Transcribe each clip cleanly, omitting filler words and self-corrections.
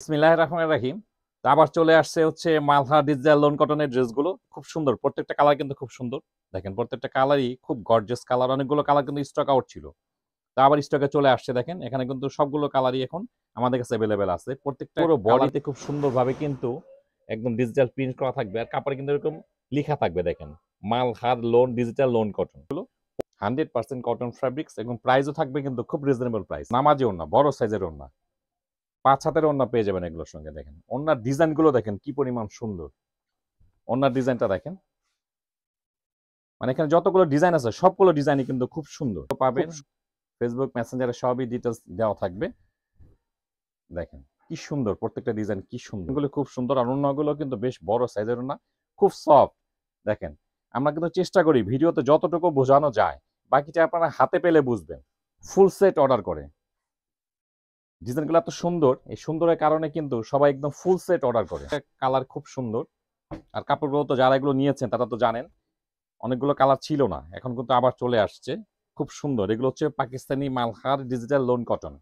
বিসমিল্লাহির রহমানির রহিম। তো আবার চলে আসছে হচ্ছে মালহা ডিজিটাল লোন কটনের ড্রেসগুলো। খুব সুন্দর, প্রত্যেকটা কালার কিন্তু খুব সুন্দর। দেখেন প্রত্যেকটা কালারই খুব গর্জিয়াস কালার। অনেকগুলো কালার কিন্তু স্টক আউট ছিল, তো আবার স্টকে চলে আসছে। দেখেন এখানে কিন্তু সবগুলো কালারই এখন আমাদের কাছে অ্যাভেলেবেল আছে। প্রত্যেকটা পুরো বডিতে খুব সুন্দরভাবে কিন্তু একদম ডিজিটাল প্রিন্ট করা থাকবে, আর কাপড়ে কিন্তু এরকম লেখা থাকবে। দেখেন Malhar loan digital lawn cotton, 100% cotton fabrics, এবং প্রাইসও থাকবে কিন্তু খুব রিজনেবল প্রাইস। নামাজি ওড়না, বড় সাইজের ওড়না, 5 হাতের ওড়না পেয়ে যাবেন এগুলোর সঙ্গে। দেখেন ওড়নার ডিজাইন গুলো দেখেন কি পরিমাণ সুন্দর। ওড়নার ডিজাইনটা দেখেন, মানে এখানে যতগুলো ডিজাইন আছে সবগুলো ডিজাইনই কিন্তু খুব সুন্দর পাবেন। ফেসবুক মেসেঞ্জারে সবই ডিটেলস দেওয়া থাকবে। দেখেন কি সুন্দর, প্রত্যেকটা ডিজাইন কি সুন্দর, এগুলো খুব সুন্দর। আর ওড়নাগুলো কিন্তু বেশ বড় সাইজের ওড়না, খুব সফট। দেখেন আমরা কিন্তু চেষ্টা করি ভিডিওতে যতটুকু বোঝানো যায়, বাকিটা আপনারা হাতে পেলে বুঝবেন। ফুল সেট অর্ডার করে ডিজাইনগুলো এত সুন্দর, এই সুন্দরের কারণে কিন্তু সবাই একদম ফুল সেট অর্ডার করে। কালার খুব সুন্দর। আর কাপড়গুলো তো যারা এগুলো নিয়েছেন তারা তো জানেন, অনেকগুলো কালার ছিল না, এখন কিন্তু আবার চলে আসছে। খুব সুন্দর, এগুলো হচ্ছে Pakistani Malhar digital lawn cotton.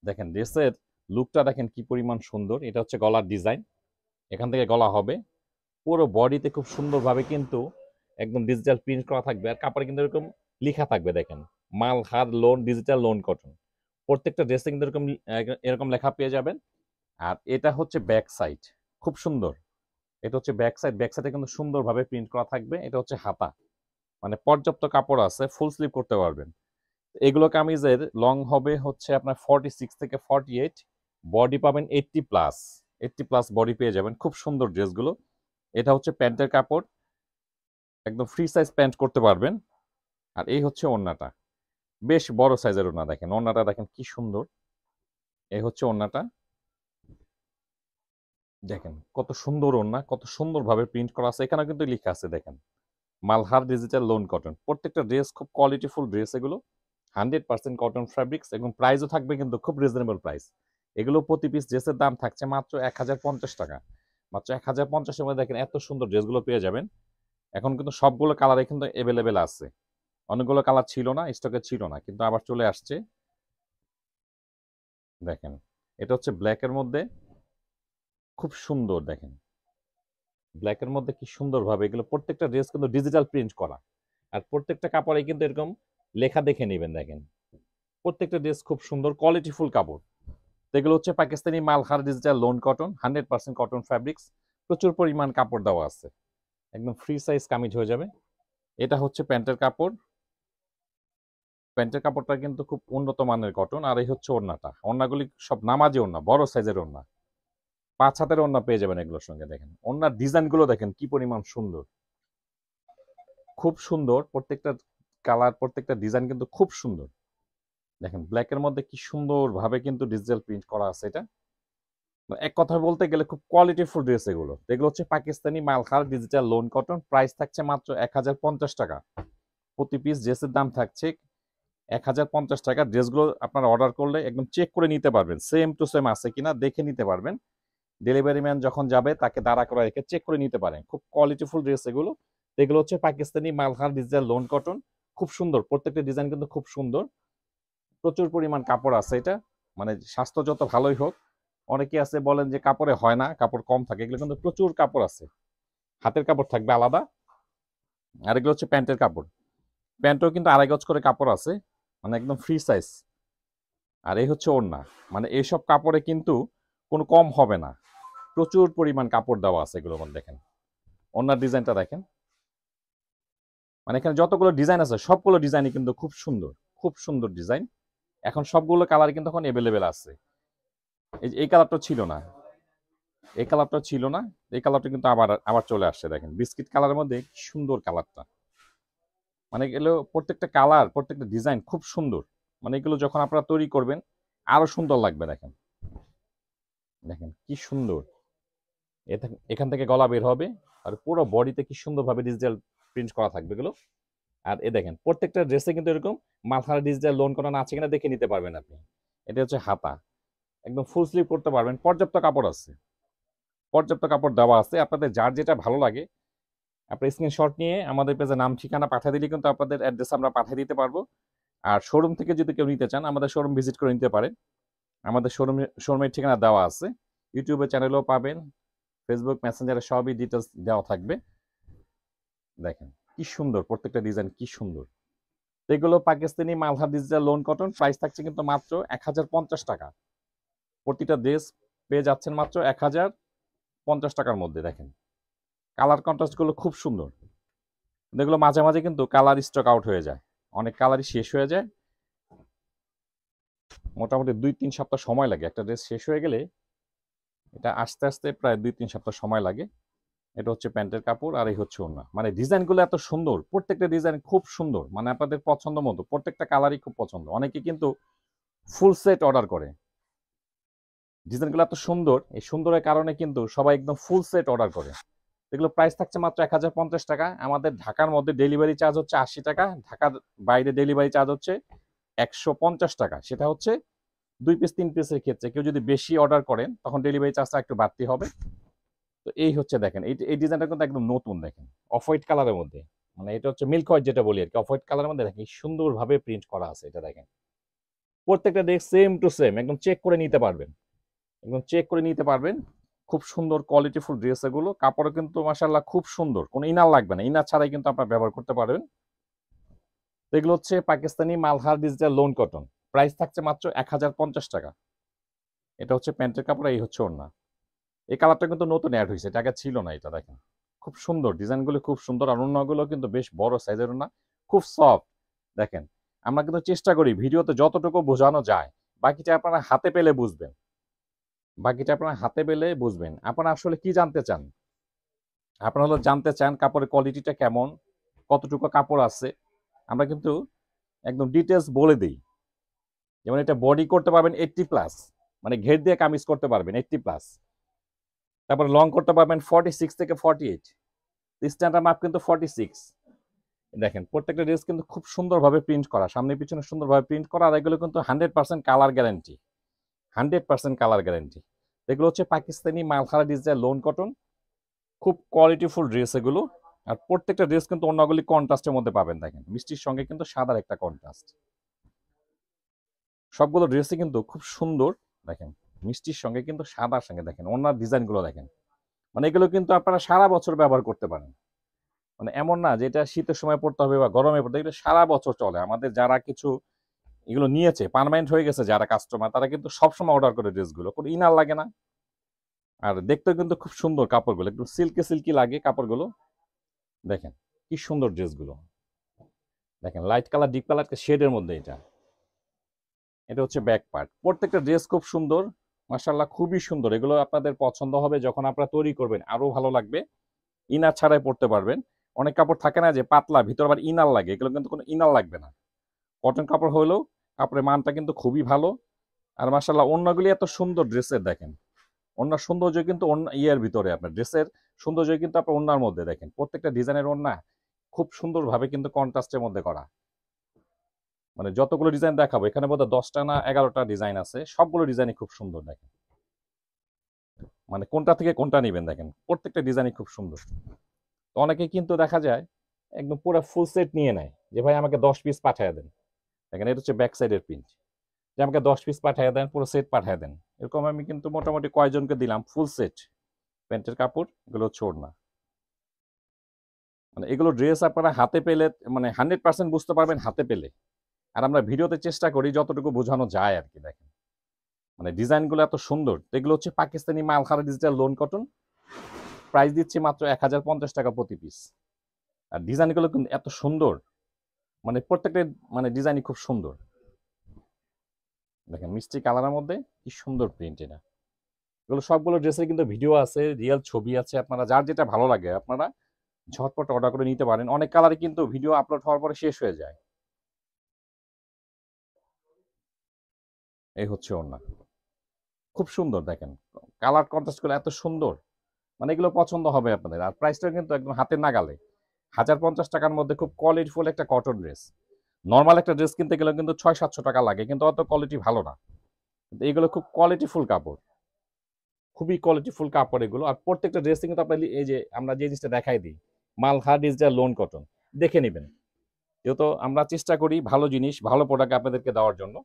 দেখেন ড্রেসের লুকটা দেখেন কি পরিমাণ সুন্দর। এটা হচ্ছে গলার ডিজাইন, এখান থেকে গলা হবে। পুরো বডিতে খুব সুন্দরভাবে কিন্তু একদম ডিজিটাল প্রিন্ট করা থাকবে, আর কাপড়ে কিন্তু এরকম লেখা থাকবে। দেখেন Malhar loan digital lawn cotton, প্রত্যেকটা ড্রেসে কিন্তু এরকম এরকম লেখা পেয়ে যাবেন। আর এটা হচ্ছে ব্যাক সাইড, খুব সুন্দর। এটা হচ্ছে ব্যাক সাইড, ব্যাক সাইডে কিন্তু সুন্দরভাবে প্রিন্ট করা থাকবে। এটা হচ্ছে হাতা, মানে পর্যাপ্ত কাপড় আছে, ফুল স্লিভ করতে পারবেন। এগুলো কামিজের লং হবে হচ্ছে আপনার 46 থেকে 48, বডি পাবেন 80+। 80+ বডি পেয়ে যাবেন। খুব সুন্দর ড্রেসগুলো। এটা হচ্ছে প্যান্টের কাপড়, একদম ফ্রি সাইজ প্যান্ট করতে পারবেন। আর এই হচ্ছে ওড়নাটা, বেশ বড় সাইজের ওড়না। দেখেন ওড়নাটা দেখেন কি সুন্দর। এই হচ্ছে ওড়নাটা, দেখেন কত সুন্দর ওড়না, কত সুন্দরভাবে প্রিন্ট করা আছে। এখানে কিন্তু লেখা আছে দেখেন মালহার ডিজিটাল লোন কটন। প্রত্যেকটা ড্রেস খুব কোয়ালিটিফুল ড্রেস এগুলো, 100% কটন ফ্যাব্রিক্স, এবং প্রাইসও থাকবে কিন্তু খুব রিজনেবল প্রাইস। এগুলো প্রতি পিস ড্রেসের দাম থাকছে মাত্র 1050 টাকা। মাত্র 1050-এর মধ্যে দেখেন এত সুন্দর ড্রেসগুলো পেয়ে যাবেন। এখন কিন্তু সবগুলো কালারে কিন্তু অ্যাভেলেবেল আছে। অনেকগুলো কালার ছিল না, স্টকে ছিল না, কিন্তু আবার চলে আসছে। দেখেন এটা হচ্ছে ব্ল্যাকের মধ্যে, খুব সুন্দর। দেখেন ব্ল্যাকের মধ্যে কি সুন্দরভাবে এগুলো প্রত্যেকটা ড্রেস কিন্তু ডিজিটাল প্রিন্ট করা। আর প্রত্যেকটা কাপড়ে কিন্তু এরকম লেখা দেখে নেবেন। দেখেন প্রত্যেকটা ড্রেস খুব সুন্দর, কোয়ালিটিফুল কাপড়। এগুলো হচ্ছে Pakistani Malhar digital lawn cotton, 100% cotton fabrics. প্রচুর পরিমাণ কাপড় দেওয়া আছে, একদম ফ্রি সাইজ কামিজ হয়ে যাবে। এটা হচ্ছে প্যান্টের কাপড়, প্যান্টের কাপড়টা কিন্তু খুব উন্নত মানের কটন। আর এই হচ্ছে ওড়নাটা, ওড়নাগুলি সব নামাজি ওড়না, বড় সাইজের ওড়না, 5 হাতের ওড়না পেয়ে যাবেন এগুলোর সঙ্গে। দেখেন ওড়নার ডিজাইনগুলো দেখেন কি পরিমাণ সুন্দর, খুব সুন্দর। প্রত্যেকটা কালার, প্রত্যেকটা ডিজাইন কিন্তু খুব সুন্দর। দেখেন ব্ল্যাকের মধ্যে কি সুন্দর ভাবে কিন্তু ডিজিটাল প্রিন্ট করা আছে। এটা এক কথা বলতে গেলে খুব কোয়ালিটিফুল ড্রেস এগুলো। এগুলো হচ্ছে Pakistani Malhar digital lawn cotton. Price থাকছে মাত্র 1050 টাকা। প্রতি পিস ড্রেসের দাম থাকছে 1050 টাকা। ড্রেসগুলো আপনারা অর্ডার করলে একদম চেক করে নিতে পারবেন, সেম টু সেম আছে কিনা দেখে নিতে পারবেন। ডেলিভারি ম্যান যখন যাবে তাকে দাঁড়া করে রেখে চেক করে নিতে পারেন। খুব কোয়ালিটিফুল ড্রেস এগুলো। এগুলো হচ্ছে Pakistani Malhar digital lawn cotton, খুব সুন্দর। প্রত্যেকটা ডিজাইন কিন্তু খুব সুন্দর, প্রচুর পরিমাণ কাপড় আছে। এটা মানে স্বাস্থ্য যত ভালোই হোক, অনেকে আছে বলেন যে কাপড়ে হয় না, কাপড় কম থাকে, এগুলো কিন্তু প্রচুর কাপড় আছে। হাতের কাপড় থাকবে আলাদা। আর এগুলো হচ্ছে প্যান্টের কাপড়, প্যান্টও কিন্তু 2.5 গজ করে কাপড় আছে, মানে একদম ফ্রি সাইজ। আর এই হচ্ছে ওড়না, মানে এইসব কাপড়ে কিন্তু কোনো কম হবে না, প্রচুর পরিমাণ কাপড় দেওয়া আছে এগুলোর মধ্যে। দেখেন ওড়নার ডিজাইনটা দেখেন, মানে এখানে যতগুলো ডিজাইন আছে সবগুলো ডিজাইনই কিন্তু খুব সুন্দর, খুব সুন্দর ডিজাইন। এখন সবগুলো কালার কিন্তু এখন অ্যাভেলেবেল আছে। এই কালারটা ছিল না, এই কালারটা ছিল না, এই কালারটা কিন্তু আবার আবার চলে আসছে। দেখেন বিস্কিট কালারের মধ্যে কি সুন্দর কালারটা, মানে এগুলো প্রত্যেকটা কালার, প্রত্যেকটা ডিজাইন খুব সুন্দর। মানে এগুলো যখন আপনারা তৈরি করবেন আরো সুন্দর লাগবে। দেখেন দেখেন কি সুন্দর। এখান থেকে গলা বের হবে, আর পুরো বডিতে কি সুন্দরভাবে ডিজিটাল প্রিন্ট করা থাকবে এগুলো। আর এ দেখেন প্রত্যেকটা ড্রেসে কিন্তু এরকম মাথার ডিজিটাল লোন করানো আছে কিনা দেখে নিতে পারবেন আপনি। এটা হচ্ছে হাতা, একদম ফুল স্লিভ করতে পারবেন। পর্যাপ্ত কাপড় আছে, পর্যাপ্ত কাপড় দেওয়া আছে। আপনাদের যার যেটা ভালো লাগে আপনি স্ক্রিনশট নিয়ে আমাদের পেজে নাম ঠিকানা পাঠিয়ে দিলে কিন্তু আপনাদের অ্যাড্রেস আমরা পাঠিয়ে দিতে পারবো। আর শোরুম থেকে যদি কেউ নিতে চান আমাদের শোরুম ভিজিট করে নিতে পারেন। আমাদের শোরুমের ঠিকানা দেওয়া আছে। ইউটিউবে চ্যানেলেও পাবেন, ফেসবুক মেসেঞ্জারে সবই ডিটেলস দেওয়া থাকবে। দেখেন কি সুন্দর, প্রত্যেকটা ডিজাইন কি সুন্দর। এগুলো Pakistani Malhar digital lawn cotton, price থাকছে কিন্তু মাত্র 1050 টাকা। প্রতিটা ড্রেস পেয়ে যাচ্ছেন মাত্র 1050 টাকার মধ্যে। দেখেন কালার কন্ট্রাস্টগুলো খুব সুন্দর। এগুলো মাঝে মাঝে কিন্তু কালার স্টক আউট হয়ে যায়, অনেক কালারই শেষ হয়ে যায়। মোটামুটি 2-3 সপ্তাহ সময় লাগে একটা ড্রেস শেষ হয়ে গেলে, এটা আস্তে আস্তে প্রায় 2-3 সপ্তাহ সময় লাগে। এটা হচ্ছে প্যান্টের কাপড়, আর এই হচ্ছে ওড়না। মানে ডিজাইনগুলো এত সুন্দর, প্রত্যেকটা ডিজাইন খুব সুন্দর, মানে আপনাদের পছন্দ মতো, প্রত্যেকটা কালারই খুব পছন্দ। অনেকে কিন্তু ফুল সেট অর্ডার করে, ডিজাইনগুলো এত সুন্দর, এই সুন্দরের কারণে কিন্তু সবাই একদম ফুল সেট অর্ডার করে। এগুলো প্রাইস থাকছে মাত্র 1050 টাকা। আমাদের ঢাকার মধ্যে ডেলিভারি চার্জ হচ্ছে 80 টাকা, ঢাকার বাইরে ডেলিভারি চার্জ হচ্ছে 150 টাকা। সেটা হচ্ছে 2 পিস 3 পিসের ক্ষেত্রে। কেউ যদি বেশি অর্ডার করেন তখন ডেলিভারি চার্জটা একটু বাড়তি হবে। তো এই হচ্ছে দেখেন, এই ডিজাইনটা কিন্তু একদম নতুন। দেখেন অফ হোয়াইট কালারের মধ্যে, মানে এটা হচ্ছে মিল্ক হোয়াইট যেটা বলি আর কি, অফ হোয়াইট কালারের মধ্যে দেখেন সুন্দরভাবে প্রিন্ট করা আছে। এটা দেখেন প্রত্যেকটা ড্রেস সেম টু সেম, একদম চেক করে নিতে পারবেন, একদম চেক করে নিতে পারবেন। খুব সুন্দর কোয়ালিটিফুল ড্রেস এগুলো, কাপড়ও কিন্তু মাশাআল্লাহ খুব সুন্দর, কোনো ইনার লাগবে না, ইনার ছাড়াই কিন্তু আপনারা ব্যবহার করতে পারবেন। এগুলো হচ্ছে Pakistani Malhar digital lawn cotton, price থাকছে মাত্র 1050 টাকা। এটা হচ্ছে প্যান্টের কাপড়, এই হচ্ছে ওড়না। এই কালারটা কিন্তু নতুন অ্যাড হয়েছে, এটা আগে ছিল না। এটা দেখেন খুব সুন্দর, ডিজাইনগুলো খুব সুন্দর, আর ওড়নাগুলো কিন্তু বেশ বড় সাইজের ওড়না, খুব সফট। দেখেন আমরা কিন্তু চেষ্টা করি ভিডিওতে যতটুকু বোঝানো যায়, বাকিটা আপনারা হাতে পেলে বুঝবেন, বাকিটা আপনারা হাতে পেলে বুঝবেন। আপনারা আসলে কি জানতে চান? আপনারা হলো জানতে চান কাপড়ের কোয়ালিটিটা কেমন, কতটুকু কাপড় আছে, আমরা কিন্তু একদম ডিটেলস বলে দিই। যেমন এটা বডি করতে পারবেন 80+, মানে ঘের দিয়ে কামিজ করতে পারবেন 80+। তারপরে লং করতে পারবেন 46 থেকে 48, স্ট্যান্ডার্ড মাপ কিন্তু 46। দেখেন প্রত্যেকটা ড্রেস কিন্তু খুব সুন্দরভাবে প্রিন্ট করা, সামনে পিছনে সুন্দরভাবে প্রিন্ট করা, আর এগুলো কিন্তু 100% কালার গ্যারান্টি, 100% কালার গ্যারান্টি। এগুলো হচ্ছে পাকিস্তানি মালহারা ডিজিটাল লোন কটন, খুব কোয়ালিটিফুল ড্রেস এগুলো। আর প্রত্যেকটা ড্রেস কিন্তু অন্যগুলি কন্ট্রাস্টের মধ্যে পাবেন। দেখেন মিষ্টির সঙ্গে কিন্তু সাদার একটা কন্ট্রাস্ট, সবগুলো ড্রেসই কিন্তু খুব সুন্দর। দেখেন মিষ্টির সঙ্গে কিন্তু সাদার সঙ্গে, দেখেন ওনার ডিজাইনগুলো দেখেন, মানে এগুলো কিন্তু আপনারা সারা বছর ব্যবহার করতে পারেন। মানে এমন না যে এটা শীতের সময় পড়তে হবে বা গরমে পড়তে হবে, এগুলো সারা বছর চলে। আমাদের যারা কিছু এগুলো নিয়েছে, পার্মানেন্ট হয়ে গেছে যারা কাস্টমার, তারা কিন্তু সবসময় অর্ডার করে ড্রেসগুলো, কোনো ইনার লাগে না। আর দেখতেও কিন্তু খুব সুন্দর কাপড়গুলো, একটু সিল্কি সিল্কি লাগে কাপড়গুলো। দেখেন কি সুন্দর ড্রেসগুলো, দেখেন লাইট কালার ডিপ কালার শেডের মধ্যে। এটা হচ্ছে ব্যাক পার্ট। প্রত্যেকটা ড্রেস খুব সুন্দর, মাশাআল্লাহ খুবই সুন্দর। এগুলো আপনাদের পছন্দ হবে, যখন আপনারা তৈরি করবেন আরো ভালো লাগবে। ইনার ছাড়াই পড়তে পারবেন। অনেক কাপড় থাকে না যে পাতলা, ভিতর আবার ইনার লাগে, এগুলো কিন্তু কোনো ইনার লাগবে না। কটন কাপড় হলেও কাপড়ের মানটা কিন্তু খুবই ভালো। আর মাশাআল্লাহ ওড়নাগুলি এত সুন্দর ড্রেসের, দেখেন ওড়নার সৌন্দর্য কিন্তু ইয়ের ভিতরে, আপনার ড্রেসের সৌন্দর্য কিন্তু আপনার ওড়নার মধ্যে। দেখেন প্রত্যেকটা ডিজাইনের ওড়না খুব সুন্দরভাবে কিন্তু কন্ট্রাস্টের মধ্যে করা। মানে যতগুলো ডিজাইন দেখাবো এখানে বোধহয় 10টা না 11টা ডিজাইন আছে, সবগুলো ডিজাইনই খুব সুন্দর। দেখেন মানে কোনটা থেকে কোনটা নেবেন, দেখেন প্রত্যেকটা ডিজাইনই খুব সুন্দর। তো অনেকে কিন্তু দেখা যায় একদম পুরো ফুল সেট নিয়ে নেয়, যে ভাই আমাকে 10 পিস পাঠিয়ে দেন। দেখেন এটা হচ্ছে ব্যাক সাইডের প্রিন্ট, যে আমাকে 10 পিস পাঠিয়ে দেন, পুরো সেট পাঠিয়ে দেন। এরকম আমি কিন্তু মোটামুটি কয়জনকে দিলাম ফুল সেট প্যান্টের কাপড়। এগুলো হচ্ছে ওড়না। মানে এগুলো ড্রেস আপনারা হাতে পেলে মানে 100% বুঝতে পারবেন হাতে পেলে। আর আমরা ভিডিওতে চেষ্টা করি যতটুকু বোঝানো যায় আর কি। দেখেন মানে ডিজাইনগুলো এত সুন্দর। এগুলো হচ্ছে পাকিস্তানি মালহারা ডিজিটাল লোন কটন, প্রাইস দিচ্ছি মাত্র 1050 টাকা প্রতি পিস। আর ডিজাইনগুলো কিন্তু এত সুন্দর, মানে প্রত্যেকটা মানে ডিজাইনই খুব সুন্দর। দেখেন মিষ্টি কালারের মধ্যে কি সুন্দর প্রিন্ট। এটা এগুলো সবগুলো ড্রেসের কিন্তু ভিডিও আছে, রিয়েল ছবি আছে। আপনারা যার যেটা ভালো লাগে আপনারা ঝটপট অর্ডার করে নিতে পারেন। অনেক কালারে কিন্তু ভিডিও আপলোড হওয়ার পরে শেষ হয়ে যায়। এই হচ্ছে ওড়না, খুব সুন্দর। দেখেন কালার কন্ট্রাস্ট গুলো এত সুন্দর, মানে এগুলো পছন্দ হবে আপনাদের। আর প্রাইসটা কিন্তু একদম হাতের নাগালে, 1050 টাকার মধ্যে খুব কোয়ালিটিফুল একটা কটন ড্রেস। নর্মাল একটা ড্রেস কিনতে গেলে কিন্তু 600-700 টাকা লাগে, কিন্তু অত কোয়ালিটি ভালো না। কিন্তু এগুলো খুব কোয়ালিটিফুল কাপড়, খুবই কোয়ালিটিফুল কাপড় এগুলো। আর প্রত্যেকটা ড্রেস কিন্তু আপনার এই যে আমরা যে জিনিসটা দেখাই দিই, মালহার ডিজিটাল লোন কটন, দেখে নেবেন। যেহেতু আমরা চেষ্টা করি ভালো জিনিস ভালো প্রোডাক্ট আপনাদেরকে দেওয়ার জন্য।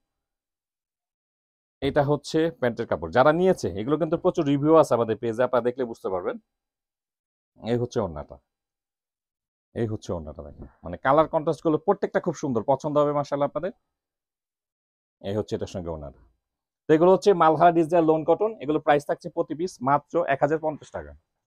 এটা হচ্ছে প্যান্টের কাপড়, যারা নিয়েছে এগুলো কিন্তু প্রচুর রিভিউ আছে আমাদের পেজে, আপনারা দেখলে বুঝতে পারবেন। এই হচ্ছে ওড়নাটা, এই হচ্ছে ওড়নাটা দেখেন, মানে কালার কন্ট্রাস্ট গুলো প্রত্যেকটা খুব সুন্দর, পছন্দ হবে মাশাআল্লাহ আপনাদের। এই হচ্ছে এটার সঙ্গে ওড়নাটা। তো এগুলো হচ্ছে মালহারা ডিজিটাল লোন কটন, এগুলো প্রাইস থাকছে প্রতি পিস মাত্র 1050 টাকা।